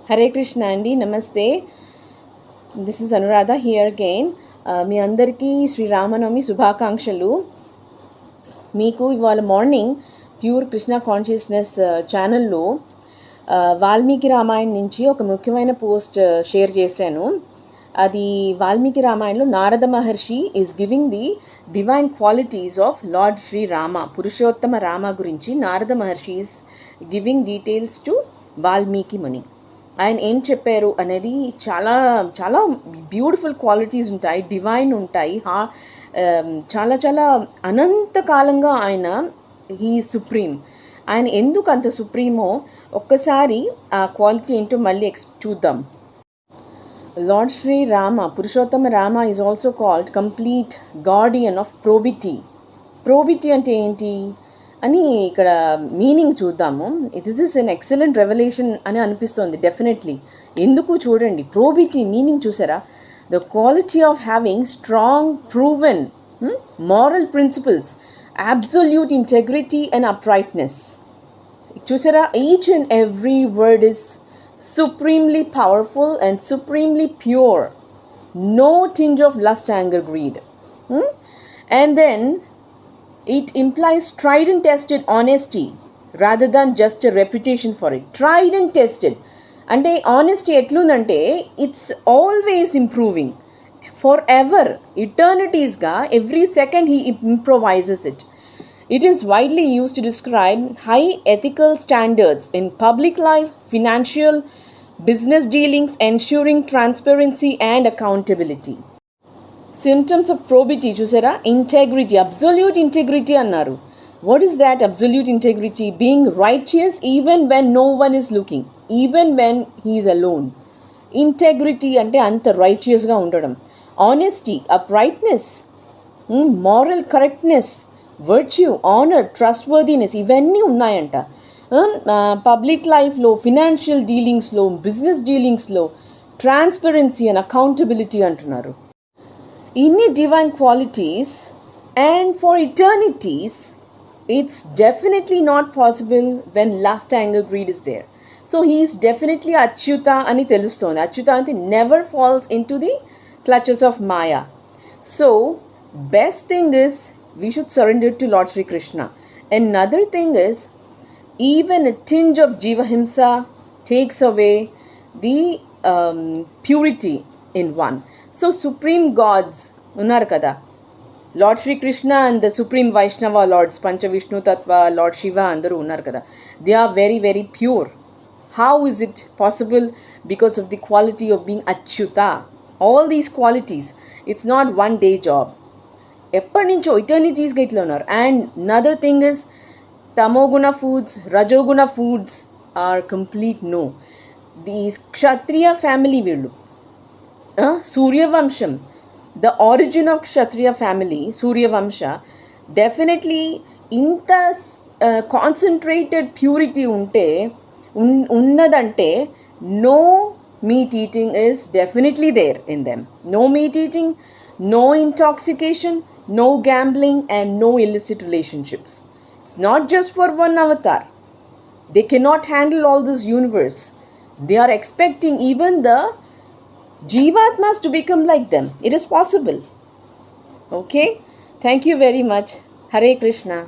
హరే కృష్ణ అండి, నమస్తే. This is Anuradha here again. మీ అందరికీ శ్రీరామనవమి శుభాకాంక్షలు. మీకు ఇవాళ మార్నింగ్ ప్యూర్ కృష్ణ కాన్షియస్నెస్ ఛానల్లో వాల్మీకి రామాయణం నుంచి ఒక ముఖ్యమైన పోస్ట్ షేర్ చేశాను. అది వాల్మీకి రామాయణంలో Narada Maharshi is giving the divine qualities of Lord Sri Rama, Purushottama Rama గురించి Narada Maharshi is giving details to Valmiki Muni. ఆయన ఏం చెప్పారు అనేది చాలా చాలా బ్యూటిఫుల్ క్వాలిటీస్ ఉంటాయి, డివైన్ ఉంటాయి. చాలా చాలా అనంతకాలంగా ఆయన హీ సుప్రీం. ఆయన ఎందుకు అంత సుప్రీమో ఒక్కసారి ఆ క్వాలిటీ ఏంటో మళ్ళీ చూద్దాం. Lord Sri Rama, Purushottama Rama is also called complete guardian of probity. Probity అంటే ఏంటి అని ఇక్కడ మీనింగ్ చూద్దాము. This is an excellent revolution అని అనిపిస్తుంది డెఫినెట్లీ. ఎందుకు చూడండి, ప్రోబిటీ మీనింగ్ చూసారా? The quality of having strong proven moral principles, absolute integrity and uprightness. చూసారా, each and every word is supremely powerful and supremely pure. No tinge of lust, anger, greed. And then it implies tried and tested honesty rather than just a reputation for it. Tried and tested. అంటే honesty ఎట్లుందంటే it's always improving, for ever, ఇటర్నిటీస్గా every second he improvises it. It is widely used to describe high ethical standards in public life, financial, business dealings, ensuring transparency and accountability. Symptoms of probity chusara, integrity, absolute integrity annaru. What is that absolute integrity? Being righteous even when no one is looking, even when he is alone. Integrity ante anta righteous ga undadam. Honesty, uprightness, moral correctness, virtue, honour, trustworthiness, ఇవన్నీ ఉన్నాయంట. Public లైఫ్లో, financial డీలింగ్స్లో, business డీలింగ్స్లో transparency and accountability అంటున్నారు. ఇన్ని divine qualities and for eternities it's definitely not possible when lust anger greed is there. So he is definitely Achyuta అని తెలుస్తోంది. అచ్యుత అంటే never falls into the clutches of maya. So best thing is we should surrender to Lord Sri Krishna. Another thing is, even a tinge of Jiva Himsa takes away the purity in one. So supreme gods unnar kada, Lord Sri Krishna and the supreme Vaishnava lords, Pancha Vishnu Tattva, Lord Shiva andaru unnar kada, they are very very pure. How is it possible? Because of the quality of being Achyuta. All these qualities, it's not one day job. ఎప్పటి నుంచో ఇటర్నిటీస్గా ఇట్లా ఉన్నారు. And another thing is, tamoguna foods, rajoguna foods are complete no. The Kshatriya family వీళ్ళు, Suryavansham, the origin of Kshatriya family Suryavansha, definitely ఇంత concentrated purity ఉన్నదంటే no meat eating is definitely there in them. No meat eating, no intoxication, no gambling, and no illicit relationships. It's not just for one avatar. They cannot handle all this universe. They are expecting even the Jivatmas to become like them. It is possible. Okay? Thank you very much. Hare Krishna.